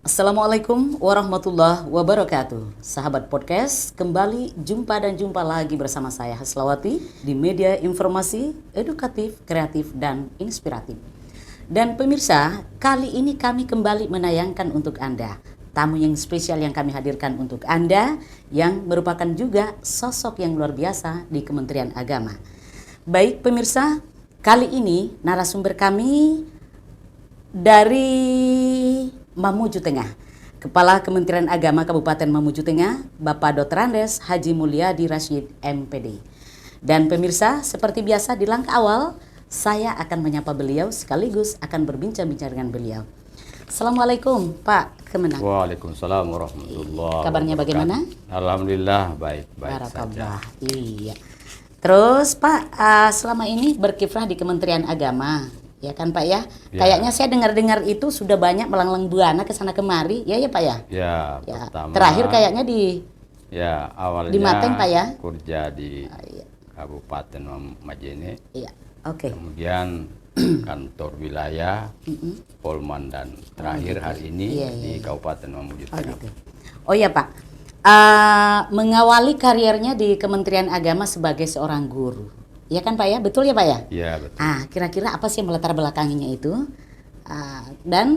Assalamualaikum warahmatullahi wabarakatuh. Sahabat podcast, kembali jumpa lagi bersama saya Haslawati di media informasi, edukatif, kreatif, dan inspiratif. Dan pemirsa, kali ini kami kembali menayangkan untuk Anda tamu yang spesial yang kami hadirkan untuk Anda, yang merupakan juga sosok yang luar biasa di Kementerian Agama. Baik pemirsa, kali ini narasumber kami dari Mamuju Tengah, Kepala Kementerian Agama Kabupaten Mamuju Tengah, Bapak Dr. Andes Haji Mulyadi Rashid MPD. Dan pemirsa, seperti biasa di langkah awal, saya akan menyapa beliau sekaligus akan berbincang-bincang dengan beliau. Assalamualaikum Pak Kemenang. Waalaikumsalam warahmatullahi Kabarnya bagaimana? Alhamdulillah baik Barakallah. saja. Iya. Terus Pak, selama ini berkiprah di Kementerian Agama, ya kan Pak ya? Ya. Kayaknya saya dengar-dengar itu sudah banyak melanglang buana ke sana kemari, ya Pak ya? Ya, Ya. pertama. Terakhir kayaknya di awalnya di Mateng, Pak ya? kerja di iya. Kabupaten Majene, Iya. Oke. kemudian kantor wilayah, Polman, dan terakhir gitu. hari ini Iya, di iya. Kabupaten Mamuju Oh, Tengah. gitu. Oh ya Pak. Mengawali karirnya di Kementerian Agama sebagai seorang guru. Ya kan Pak ya? Betul ya Pak ya? Ya, betul. Kira-kira apa sih yang melatar belakanginya itu? Dan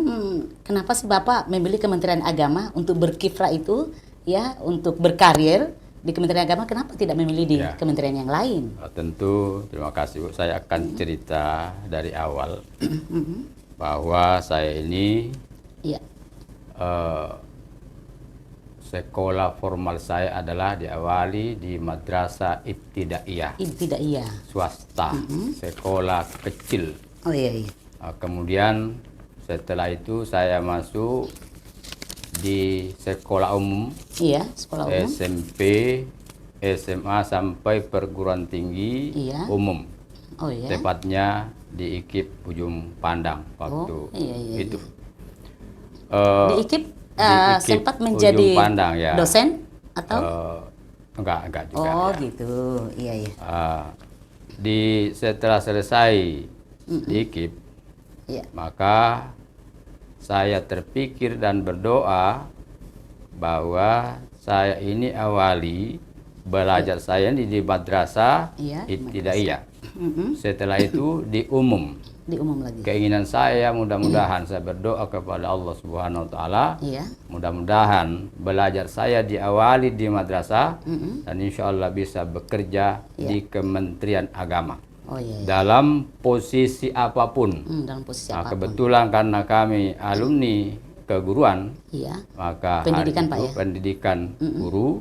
kenapa sih Bapak memilih Kementerian Agama untuk berkiprah itu, ya, untuk berkarir di Kementerian Agama? Kenapa tidak memilih di Ya. kementerian yang lain? Tentu, terima kasih Bu. Saya akan cerita dari awal bahwa saya ini Iya. sekolah formal saya adalah diawali di Madrasah Ibtidaiyah Tidak iya. swasta, sekolah kecil. Oh iya. Kemudian setelah itu saya masuk di sekolah umum, Iya, sekolah umum. SMP, SMA sampai perguruan tinggi Iya. umum. Oh iya. Tepatnya di IKIP Ujung Pandang waktu iya. itu. Di IKIP di IKIP sempat Ujung menjadi Pandang, ya. dosen atau? Enggak juga. Oh ya. gitu. Iya. Setelah selesai di IKIP, Iya. maka saya terpikir dan berdoa bahwa saya ini awali belajar saya di madrasah Iya, di Ibtidaiyah. Setelah itu di umum. Di umum lagi. Keinginan saya mudah-mudahan saya berdoa kepada Allah Subhanahu wa taala, Iya. mudah-mudahan belajar saya diawali di madrasah dan insya Allah bisa bekerja di Kementerian Agama. Oh iya. Dalam posisi apapun. Dalam posisi Nah, apapun. kebetulan karena kami alumni keguruan, Iya. maka Pendidikan, hari Pak, itu ya? pendidikan guru,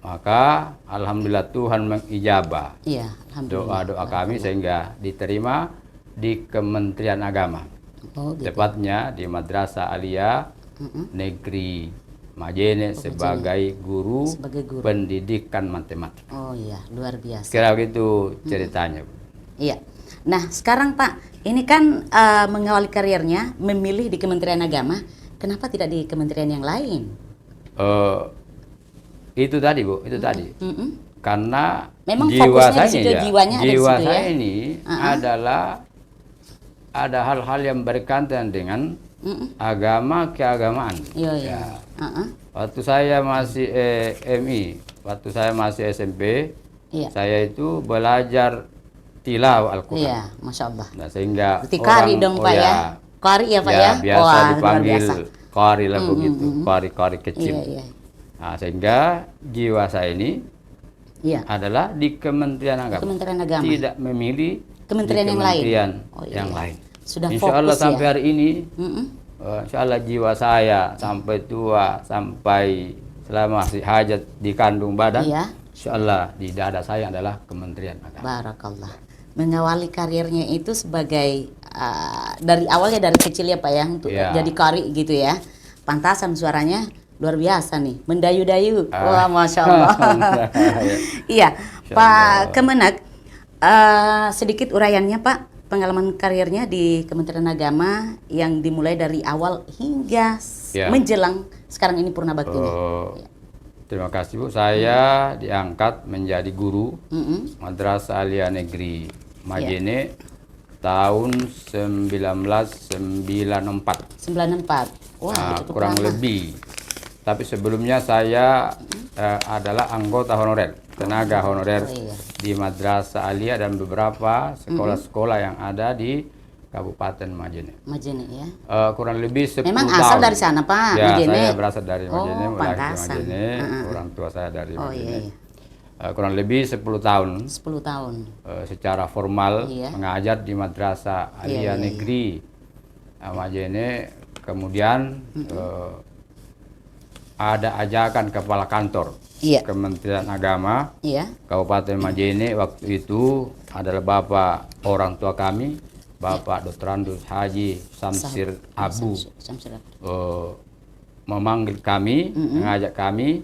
maka alhamdulillah Tuhan mengijabah Iya, alhamdulillah. doa-doa kami sehingga diterima di Kementerian Agama. Oh gitu. Tepatnya di Madrasah Aliyah Negeri Majene sebagai guru pendidikan matematika. Oh iya, luar biasa. Kira begitu ceritanya, Bu. Iya. Nah, sekarang Pak, ini kan mengawali karirnya memilih di Kementerian Agama, kenapa tidak di kementerian yang lain? Itu tadi Bu, itu tadi. Karena Memang jiwa fokusnya saya di situ, ya, jiwanya ada di jiwa situ, saya ya? ini adalah ada hal-hal yang berkaitan dengan agama keagamaan. Iya. Ya. Waktu saya masih MI, waktu saya masih SMP, Iya. saya itu belajar tilawah Al-Quran. Iya, Masya Allah. Nah, sehingga Berarti kari dong Pak ya? Kari ya Pak ya? biasa Wah, dipanggil luar biasa. kari lah begitu, kari-kari kecil. Iya. Nah, sehingga jiwa saya ini Iya. adalah di Kementerian Agama. Kementerian Agama. Tidak memilih Kementerian di yang lain. kementerian Oh, iya. yang lain. Sudah Insya Allah fokus, sampai ya? hari ini, insya Allah jiwa saya sampai tua, sampai selama masih hajat di kandung badan, Iya. insya Allah di dada saya adalah Kementerian Agama. Barakallah. Mengawali karirnya itu sebagai dari awalnya dari kecil ya Pak ya, untuk Iya. jadi kari gitu ya. Pantasan suaranya luar biasa nih, mendayu-dayu. Wah, Masya Allah. Iya, Pak Kemenak, sedikit uraiannya Pak, pengalaman karirnya di Kementerian Agama yang dimulai dari awal hingga menjelang sekarang ini Purna Baktinya. Terima kasih Bu, saya diangkat menjadi guru Madrasah Aliyah Negeri Majene tahun 1994. 94. Wah, cukup Kurang lama. lebih. Tapi sebelumnya saya adalah anggota honorer, tenaga honorer iya. di Madrasah Aliyah dan beberapa sekolah-sekolah yang ada di Kabupaten Majene. Majene ya. Kurang lebih 10 Memang tahun. asal dari sana, Pak, Ya, Majene? saya berasal dari Majene, Oh, lahir di pantasan. Majene, orang tua saya dari Oh Majene. iya, iya. Kurang lebih 10 tahun 10 tahun. secara formal Iya. mengajar di Madrasah iya, Aliyah iya. Negeri Majene. Kemudian ada ajakan kepala kantor Iya. Kementerian Agama Iya. Kabupaten Majene waktu itu adalah Bapak orang tua kami, Bapak Dr. Andus Haji Samsir Abu, Samsir. memanggil kami, mengajak kami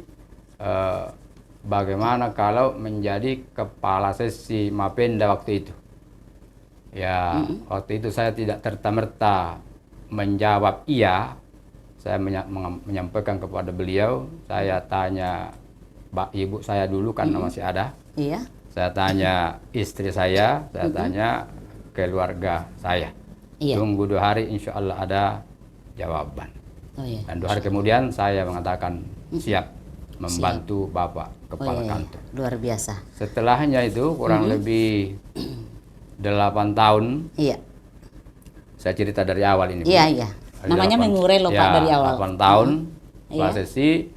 bagaimana kalau menjadi kepala sesi Mapenda waktu itu. Ya, waktu itu saya tidak serta-merta menjawab iya. Saya menyampaikan kepada beliau, saya tanya ibu saya dulu karena masih ada. Iya. Saya tanya istri saya tanya keluarga saya. Iya. Tunggu 2 hari insya Allah ada jawaban. Oh iya. Dan 2 hari kemudian saya mengatakan siap membantu Bapak Kepala Kantor. Luar biasa. Setelahnya itu kurang lebih 8 tahun. Iya. Saya cerita dari awal ini, Bu. Iya, iya. Namanya mengurai loh, Pak, dari awal. 8 tahun Iya. sesi.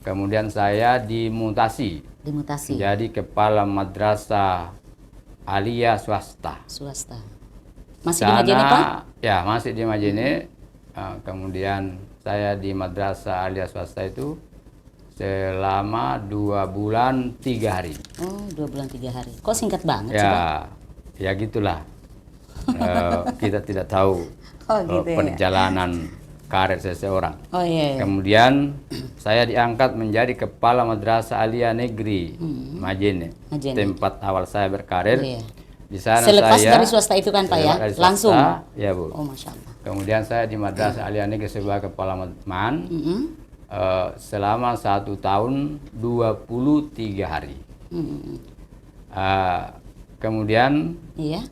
Kemudian saya dimutasi Dimutasi. jadi kepala madrasah aliyah swasta. Swasta. Masih di Majene, Pak? Ya, masih di Majene. Kemudian saya di madrasah aliyah swasta itu selama 2 bulan 3 hari. Oh, 2 bulan 3 hari. Kok singkat banget sih, Pak? Ya gitulah. Kita tidak tahu Oh, gitu ya. perjalanan karir seseorang. Oh iya, iya. Kemudian saya diangkat menjadi kepala madrasah aliyah negeri Majene, Majene. tempat awal saya berkarir. Iya. Di sana Selepas saya dari swasta itu kan, Pak, ya? selepas dari swasta, Langsung? Ya, Bu. Oh, Masya Allah. Kemudian saya di madrasah aliyah negeri sebagai kepala man selama 1 tahun 23 hari. Kemudian Iya.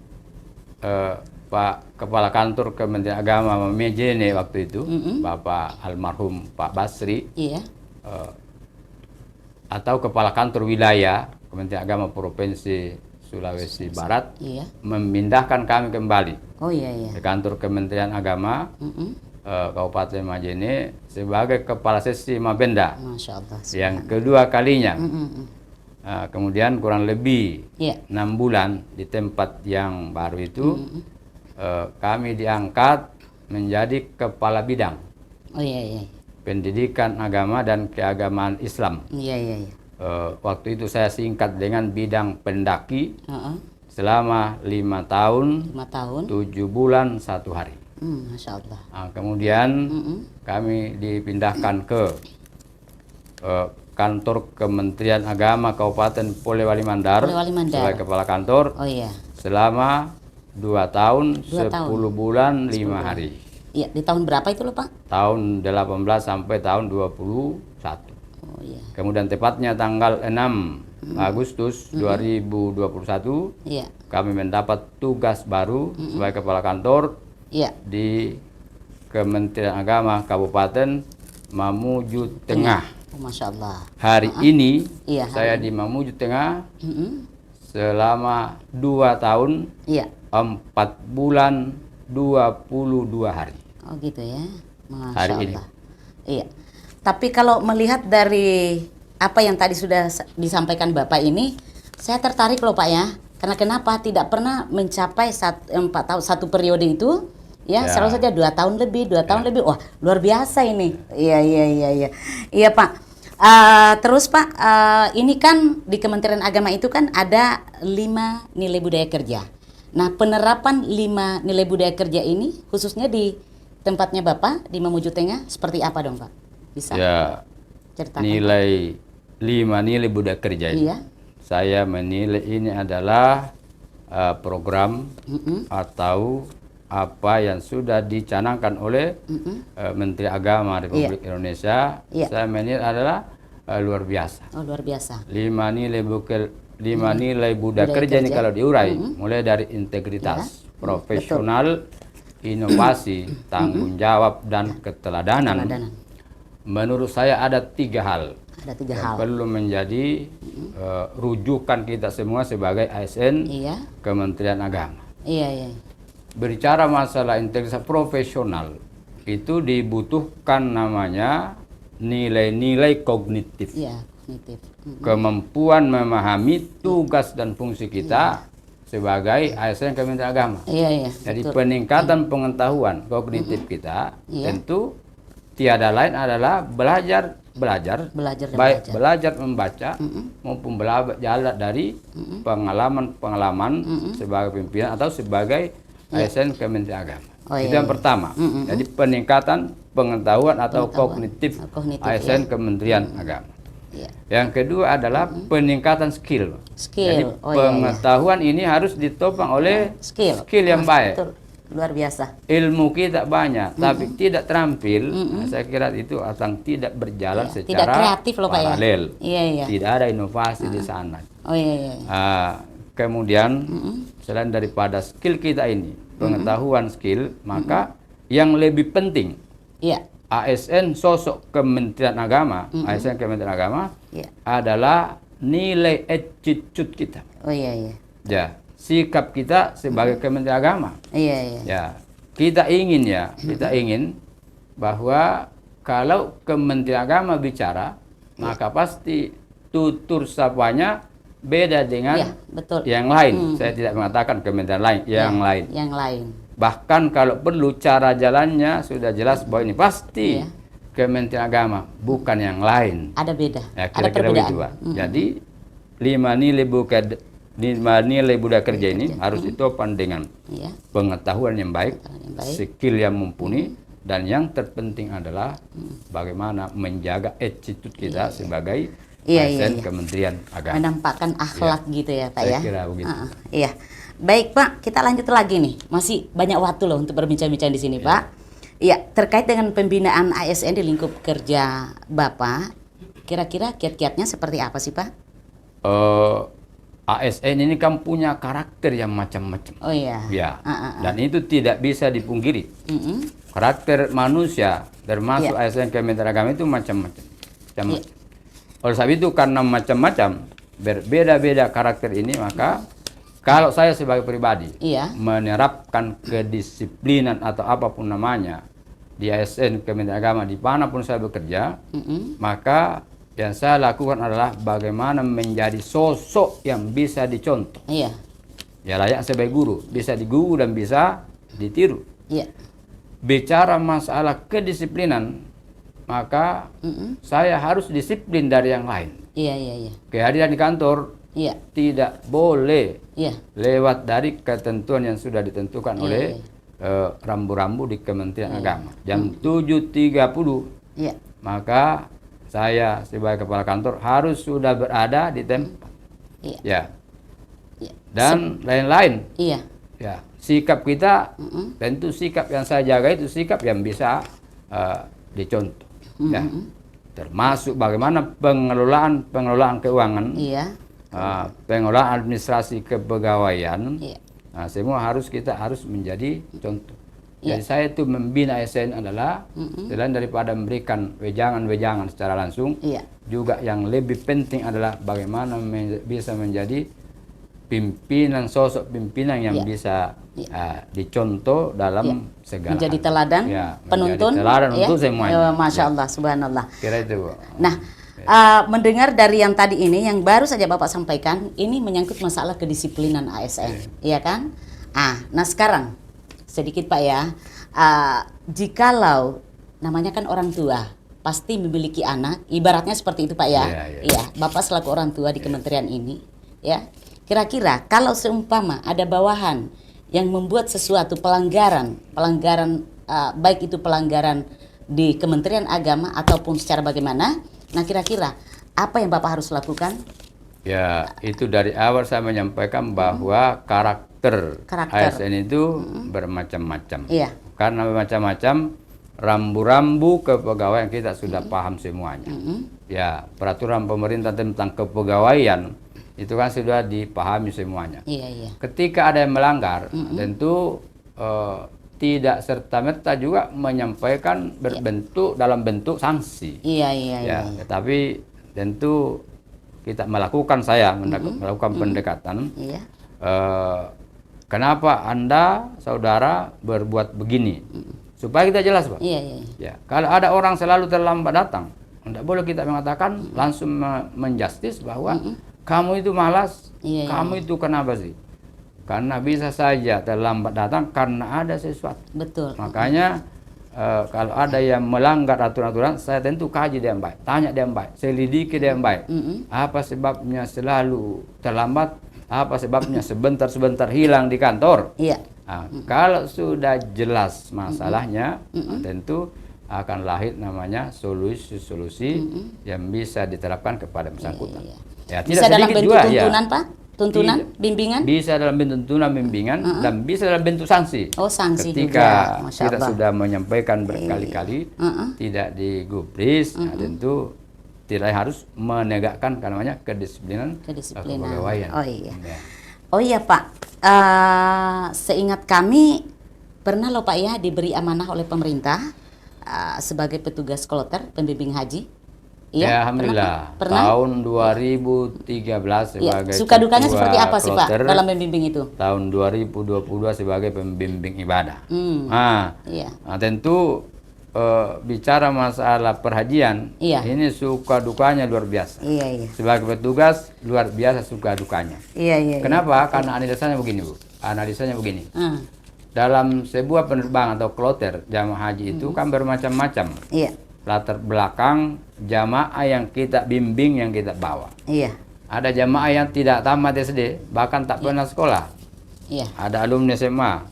Pak Kepala Kantor Kementerian Agama Majene waktu itu, Bapak almarhum Pak Basri, Iya. atau Kepala Kantor Wilayah Kementerian Agama Provinsi Sulawesi Barat, Iya. memindahkan kami kembali Oh iya, iya. ke kantor Kementerian Agama Kabupaten Majene sebagai Kepala Sesi Mapenda Masya Allah. yang kedua kalinya. Kemudian kurang lebih Iya. 6 bulan di tempat yang baru itu kami diangkat menjadi kepala bidang Oh iya, iya. pendidikan agama dan keagamaan Islam. Iya, iya, iya. Waktu itu saya singkat dengan bidang pendaki Heeh. selama 5 tahun 5 tahun. 7 bulan 1 hari. Masya Allah. Kemudian kami dipindahkan ke kantor Kementerian Agama Kabupaten Polewali Mandar Polewali Mandar. sebagai kepala kantor Oh iya. selama 2 tahun 2 tahun. 10 bulan 5 hari. Iya, di tahun berapa itu loh, Pak? Tahun 18 sampai tahun 21. Oh iya. Kemudian tepatnya tanggal 6 Agustus 2021 Iya. kami mendapat tugas baru sebagai kepala kantor Iya. di Kementerian Agama Kabupaten Mamuju Tengah. Oh, Masya Allah. Hari ini Iya, saya di Mamuju Tengah Mm-mm. selama 2 tahun Iya. 4 bulan 22 hari. Oh gitu ya. Masya Hari ini. Allah. Iya. Tapi kalau melihat dari apa yang tadi sudah disampaikan Bapak ini, saya tertarik loh, Pak, ya. Karena kenapa tidak pernah mencapai 4 tahun, 1 periode itu, ya, Ya. selalu saja 2 tahun lebih, 2 tahun lebih. Wah, luar biasa ini. Iya, iya, iya, iya. Iya, Pak. Terus Pak, ini kan di Kementerian Agama itu kan ada 5 nilai budaya kerja. Nah, penerapan 5 nilai budaya kerja ini khususnya di tempatnya Bapak di Mamuju Tengah seperti apa dong, Pak? Bisa Ya, ceritakan? nilai 5 nilai budaya kerja ini. Iya. Saya menilai ini adalah program atau apa yang sudah dicanangkan oleh Menteri Agama Republik Indonesia. Iya. Saya menilai adalah luar biasa. Oh, luar biasa. 5 nilai budaya kerja ini kalau diurai, mulai dari integritas, profesional, inovasi, tanggung jawab, dan keteladanan. Menurut saya ada 3 hal. Ada 3 yang hal. perlu menjadi rujukan kita semua sebagai ASN Iya. Kementerian Agama. Iya, iya. Berbicara masalah integritas profesional, itu dibutuhkan namanya nilai-nilai kognitif. Iya, kognitif. Kemampuan memahami tugas dan fungsi kita sebagai ASN Kementerian Agama. Iya, iya. Jadi betul. peningkatan pengetahuan kognitif kita Iya. tentu tiada lain adalah belajar Belajar dan baik belajar. belajar membaca maupun belajar dari pengalaman sebagai pimpinan atau sebagai ASN Kementerian Agama. Oh, Itu iya, yang iya. pertama. Jadi peningkatan pengetahuan atau kognitif Kognitif, ASN Kementerian Agama. Iya. Yang kedua adalah peningkatan skill. Skill. Jadi Oh, iya, iya. pengetahuan ini harus ditopang oleh Skill yang baik. Betul. Luar biasa. Ilmu kita banyak, tapi tidak terampil. Nah, saya kira itu akan tidak berjalan Iya. secara Tidak kreatif loh, Pak, ya. paralel. Iya, iya. Tidak ada inovasi di sana. Oh, iya, iya. Kemudian selain daripada skill kita ini, pengetahuan skill, maka yang lebih penting Iya. ASN sosok Kementerian Agama, ASN Kementerian Agama Iya. adalah nilai attitude kita. Oh, iya, iya. Ya, sikap kita sebagai Kementerian Agama. Iya, iya. Ya, kita ingin bahwa kalau Kementerian Agama bicara, maka pasti tutur sapanya beda dengan Iya, betul. yang lain. Saya tidak mengatakan kementerian lain, yang lain. Yang lain. Bahkan kalau perlu cara jalannya sudah jelas bahwa ini pasti Iya. Kementerian Agama, bukan yang lain. Ada beda. Ya, Ada kira-kira perbedaan. begitu, Pak. Jadi 5 nilai budaya kerja ini harus ditopang dengan Iya. pengetahuan yang baik, Yang baik. skill yang mumpuni, dan yang terpenting adalah bagaimana menjaga attitude kita sebagai Iya, ASN iya. Kementerian Agama. Menampakkan akhlak gitu ya, Pak, Saya ya. kira begitu. Iya. Baik, Pak, kita lanjut lagi nih. Masih banyak waktu loh untuk berbincang-bincang di sini, Pak. Iya, terkait dengan pembinaan ASN di lingkup kerja Bapak, kira-kira kiat-kiatnya seperti apa sih, Pak? ASN ini kan punya karakter yang macam-macam. Oh iya. Ya, dan itu tidak bisa dipungkiri. Karakter manusia termasuk ASN Kementerian Agama itu macam-macam. Oleh sebab itu karena macam-macam, berbeda-beda karakter ini, maka kalau saya sebagai pribadi menerapkan kedisiplinan atau apapun namanya di ASN Kementerian Agama dimanapun saya bekerja, maka yang saya lakukan adalah bagaimana menjadi sosok yang bisa dicontoh. Iya. Ya, layak sebagai guru, bisa diguru dan bisa ditiru. Iya. Bicara masalah kedisiplinan, maka saya harus disiplin dari yang lain. Iya, iya, iya. Kehadiran di kantor tidak boleh lewat dari ketentuan yang sudah ditentukan oleh rambu-rambu di Kementerian Agama. Jam 7.30, maka saya sebagai kepala kantor harus sudah berada di tempat. Ya. Dan lain-lain. Iya. Ya, sikap kita tentu sikap yang saya jaga itu sikap yang bisa dicontoh. Ya. Termasuk bagaimana pengelolaan keuangan, pengelolaan administrasi kepegawaian, semua kita harus menjadi contoh. Jadi saya itu membina ASN adalah selain daripada memberikan wejangan-wejangan secara langsung, juga yang lebih penting adalah bagaimana bisa menjadi pimpinan, sosok pimpinan yang bisa dicontoh dalam segala menjadi hal. teladan, penuntun, menjadi teladan untuk semuanya. Masya Allah, subhanallah. Kira itu, Bu. Nah, mendengar dari yang tadi ini, yang baru saja Bapak sampaikan, ini menyangkut masalah kedisiplinan ASN, iya kan? Nah sekarang sedikit Pak ya, jikalau namanya kan orang tua pasti memiliki anak, ibaratnya seperti itu Pak ya. Iya, Bapak selaku orang tua di kementerian ini, ya. Kira-kira kalau seumpama ada bawahan yang membuat sesuatu pelanggaran, baik itu pelanggaran di Kementerian Agama ataupun secara bagaimana, nah kira-kira apa yang Bapak harus lakukan? Ya, itu dari awal saya menyampaikan bahwa karakter ASN itu bermacam-macam. Iya. Karena bermacam-macam, rambu-rambu kepegawaian kita sudah paham semuanya. Ya, peraturan pemerintah tentang kepegawaian itu kan sudah dipahami semuanya. Iya, iya. Ketika ada yang melanggar, tentu tidak serta-merta juga menyampaikan berbentuk dalam bentuk sanksi. Iya, iya, Ya, iya. tetapi tentu kita melakukan melakukan pendekatan. Iya. Kenapa Anda, saudara, berbuat begini? Supaya kita jelas, Pak. Iya, iya. Ya, kalau ada orang selalu terlambat datang, tidak boleh kita mengatakan langsung menjustis bahwa kamu itu malas, Iya, kamu itu kenapa sih? Karena bisa saja terlambat datang karena ada sesuatu. Betul. Makanya kalau ada yang melanggar aturan-aturan, saya tentu kaji dia yang baik, tanya dia yang baik, selidiki dia yang baik. Apa sebabnya selalu terlambat? Apa sebabnya sebentar-sebentar hilang di kantor? Iya. Nah, kalau sudah jelas masalahnya, tentu akan lahir namanya solusi-solusi yang bisa diterapkan kepada bersangkutan. Iya. Ya, Bisa tidak dalam sedikit bentuk juga, tuntunan, ya. Pak? Tuntunan, bimbingan? Bisa dalam bentuk tuntunan, bimbingan, dan bisa dalam bentuk sanksi. Oh, sanksi Ketika juga. Masya kita Allah. sudah menyampaikan berkali-kali, tidak digubris, nah, tentu tidak harus menegakkan namanya kedisiplinan kepegawaian. Oh iya. Ya. Oh iya, Pak. Seingat kami pernah loh Pak ya diberi amanah oleh pemerintah sebagai petugas kloter pembimbing haji. Iya, Ya, alhamdulillah. Pernah? Tahun 2013 Iya. sebagai Suka dukanya ketua seperti apa sih Pak kloter, dalam membimbing itu? tahun 2022 sebagai pembimbing ibadah. Iya. Nah, tentu bicara masalah perhajian, Iya. ini suka dukanya luar biasa. Iya, iya. Sebagai petugas luar biasa suka dukanya. Iya, iya. Kenapa? Karena analisanya begini, Bu. Analisanya begini. Dalam sebuah penerbangan atau kloter jamaah haji itu kan bermacam-macam. Iya. Latar belakang jamaah yang kita bimbing, yang kita bawa. Iya. Ada jamaah yang tidak tamat SD, bahkan tak pernah sekolah. Iya. Ada alumni SMA,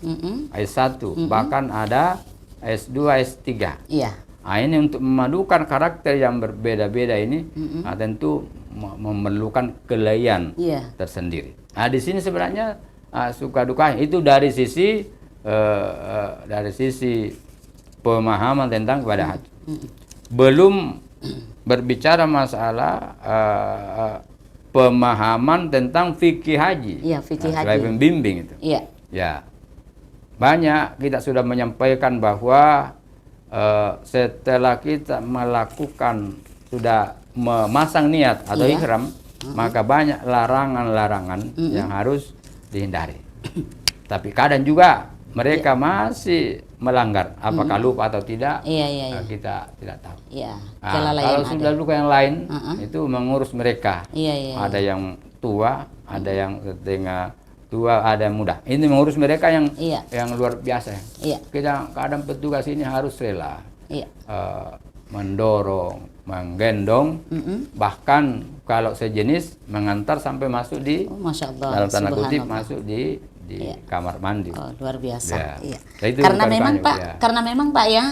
S1, bahkan ada S2, S3. Iya. Nah, ini untuk memadukan karakter yang berbeda-beda ini, nah, tentu memerlukan kelayan Iya. tersendiri. Nah, di sini sebenarnya suka dukanya itu dari sisi pemahaman tentang ibadah haji. Belum berbicara masalah pemahaman tentang fikih haji. Iya, fikih haji. Sebagai pembimbing itu. Iya. Ya, banyak kita sudah menyampaikan bahwa setelah kita melakukan sudah memasang niat atau Iya. ihram, maka banyak larangan-larangan yang harus dihindari. Tapi kadang juga mereka masih melanggar, apakah lupa atau tidak, Iya, iya, iya. kita tidak tahu. Iya. Nah, Kelalaian kalau ada. sudah luka yang lain, itu mengurus mereka. Iya, iya. Ada yang tua, ada yang setengah tua, ada yang muda. Ini mengurus mereka yang Iya. yang luar biasa. Iya. Kadang petugas ini harus rela Iya. mendorong, menggendong, bahkan kalau sejenis mengantar sampai masuk di Oh, Masya Allah. dalam tanda kutip Subhanallah. masuk di kamar mandi. Oh, luar biasa. Ya. Iya. Nah, itu Karena bukan memang banyak, Pak, ya. karena memang Pak ya,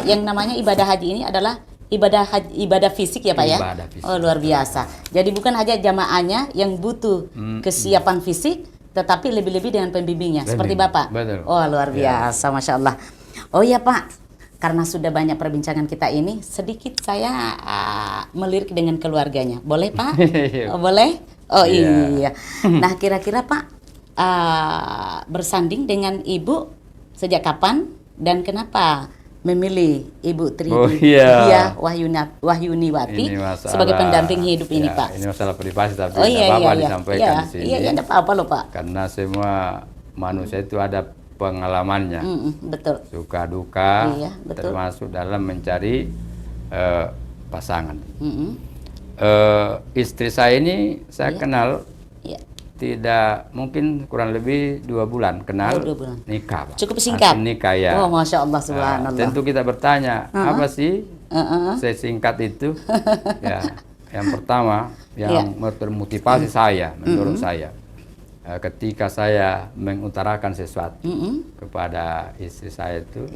yang namanya ibadah haji ini adalah ibadah fisik ya Pak ya. Ibadah fisik. Oh, luar biasa. Jadi bukan hanya jamaahnya yang butuh kesiapan fisik, tetapi lebih-lebih dengan pembimbingnya. Seperti Bapak. Betul. Oh, luar biasa, Masya Allah. Oh iya Pak. Karena sudah banyak perbincangan kita ini, sedikit saya melirik dengan keluarganya. Boleh Pak? Oh, boleh? Oh iya. Nah kira-kira Pak, bersanding dengan Ibu sejak kapan dan kenapa memilih Ibu Tri Wahyuniwati sebagai pendamping hidup ini Pak? Ini masalah privasi tapi Oh iya, apa-apa iya, disampaikan iya. di sini. Iya, enggak apa-apa loh Pak. Karena semua manusia itu ada pengalamannya, Betul. suka duka, Iya, betul. termasuk dalam mencari pasangan. Istri saya ini saya kenal Iya. tidak mungkin kurang lebih 2 bulan kenal, 2 bulan. nikah. Pak. Cukup singkat. Langsung nikah ya. Oh, Masya Allah, subhanallah. Tentu kita bertanya apa sih sesingkat itu? Ya, yang pertama yang termotivasi saya, menurut saya. Ketika saya mengutarakan sesuatu kepada istri saya itu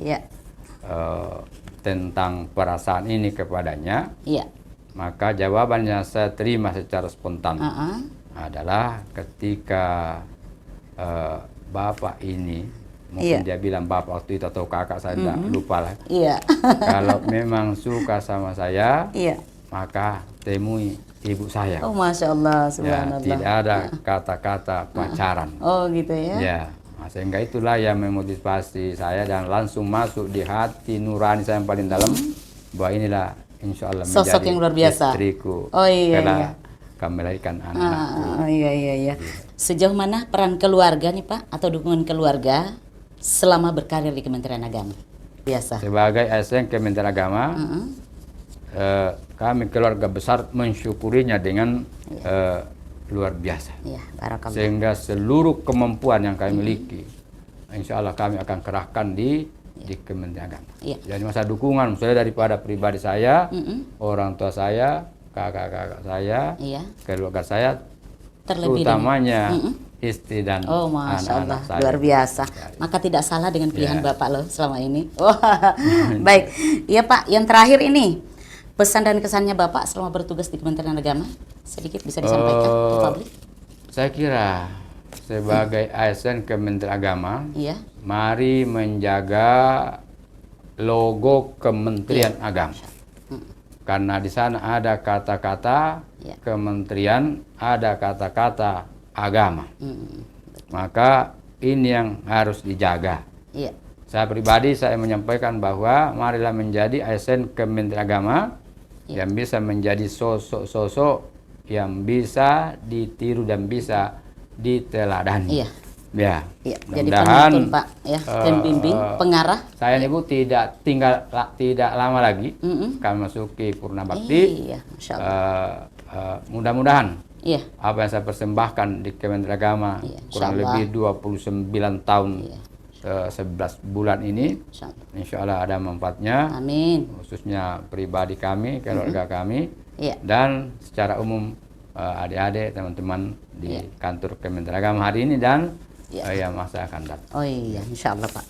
tentang perasaan ini kepadanya, maka jawabannya saya terima secara spontan adalah ketika bapak ini, mungkin dia bilang bapak waktu itu atau kakak saya, tidak lupa lah. Kalau memang suka sama saya, maka temui ibu saya. Oh, Masya Allah, Ya, subhanallah. tidak ada kata-kata pacaran. Oh, gitu ya. Ya, nah, sehingga itulah yang memotivasi saya dan langsung masuk di hati nurani saya yang paling dalam bahwa inilah insya Allah Sosok menjadi yang luar biasa. istriku. Oh, iya, Karena iya. kami melahirkan anak-anakku. Oh, iya, iya, iya. Sejauh mana peran keluarga nih Pak, atau dukungan keluarga selama berkarir di Kementerian Agama? Biasa. Sebagai ASN Kementerian Agama, kami keluarga besar mensyukurinya dengan luar biasa. Iya, barakallah. Sehingga seluruh kemampuan yang kami miliki, insya Allah kami akan kerahkan di Kementerian Agama. Iya. Jadi masa dukungan, misalnya daripada pribadi saya, orang tua saya, kakak-kakak saya, Iya. keluarga saya, Terlebih utamanya istri dan Oh, Masya Allah, anak-anak saya. luar biasa. Maka tidak salah dengan pilihan Bapak loh selama ini. Wah, baik. Iya Pak, yang terakhir ini, pesan dan kesannya Bapak selama bertugas di Kementerian Agama, sedikit bisa disampaikan ke publik? Saya kira sebagai ASN Kementerian Agama, Iya, mari menjaga logo Kementerian Agama. Karena di sana ada kata-kata Iya. kementerian, ada kata-kata agama. Maka ini yang harus dijaga. iya, Saya pribadi saya menyampaikan bahwa marilah menjadi ASN Kementerian Agama yang bisa menjadi sosok-sosok yang bisa ditiru dan bisa diteladani. iya. Ya, Iya, jadi mudah-mudahan penuntun Pak, ya, pembimbing, pengarah. saya ibu tidak tidak lama lagi kami masuki Purna Bakti. Iya, Masya Allah. Mudah-mudahan Iya, apa yang saya persembahkan di Kementerian Agama Iya, kurang insyaallah. lebih 29 tahun Iya. 11 bulan ini, Insya Allah. insya Allah ada manfaatnya, Amin. khususnya pribadi kami, keluarga kami, Iya. dan secara umum adik-adik, teman-teman di kantor Kementerian Agama hari ini dan yang masa akan datang. Oh iya, Insya Allah Pak.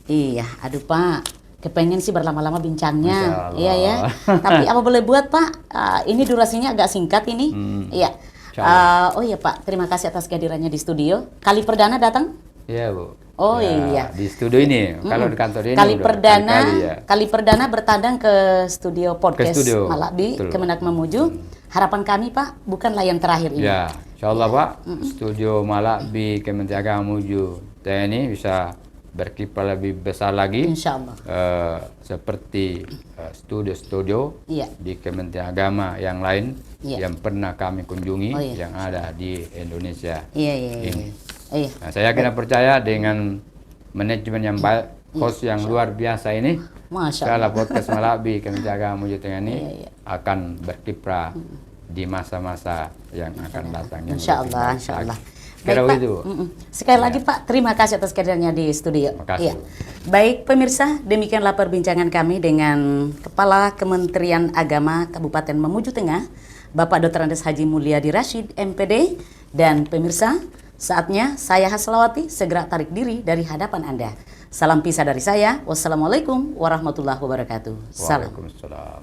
Iya, aduh Pak, kepengen sih berlama-lama bincangnya. Insya Allah. Iya ya. Tapi apa boleh buat Pak? Ini durasinya agak singkat ini. Iya. Insya Allah. Oh iya Pak, terima kasih atas kehadirannya di studio. Kali perdana datang? Iya Bu. Oh Ya, iya. di studio ini, kalau di kantor ini Kali udah perdana, berkali-kali ya. kali perdana bertandang ke studio podcast studio, Malabi betul. Kemenak Memuju. Harapan kami Pak, bukanlah yang terakhir ini. Ya, insya Allah Pak, studio Malabi Kementerian Agama menuju TNI bisa berkiprah lebih besar lagi. Insya Allah. Seperti studio-studio Iya. di Kementerian Agama yang lain Iya. yang pernah kami kunjungi Oh, iya. yang ada di Indonesia. Iya, iya, iya. Ini. Oh, iya. Nah, saya yakin dan percaya dengan manajemen yang baik, host yang luar biasa ini, Masya Kalau Allah. podcast Malabi Kementerian Agama menuju TNI Iya, iya. akan berkiprah di masa-masa yang akan datang. yang Insya lebih Allah, baik Insya lagi. Allah. Kira Baik, Pak. begitu. Sekali lagi Pak, terima kasih atas kehadirannya di studio. Terima kasih. Iya. Baik pemirsa, demikianlah perbincangan kami dengan Kepala Kementerian Agama Kabupaten Mamuju Tengah, Bapak Dr. Andes Haji Mulyadi Rashid, MPD. Dan pemirsa, saatnya saya Haslawati segera tarik diri dari hadapan Anda. Salam pisah dari saya. Wassalamualaikum warahmatullahi wabarakatuh. Salam. Waalaikumsalam.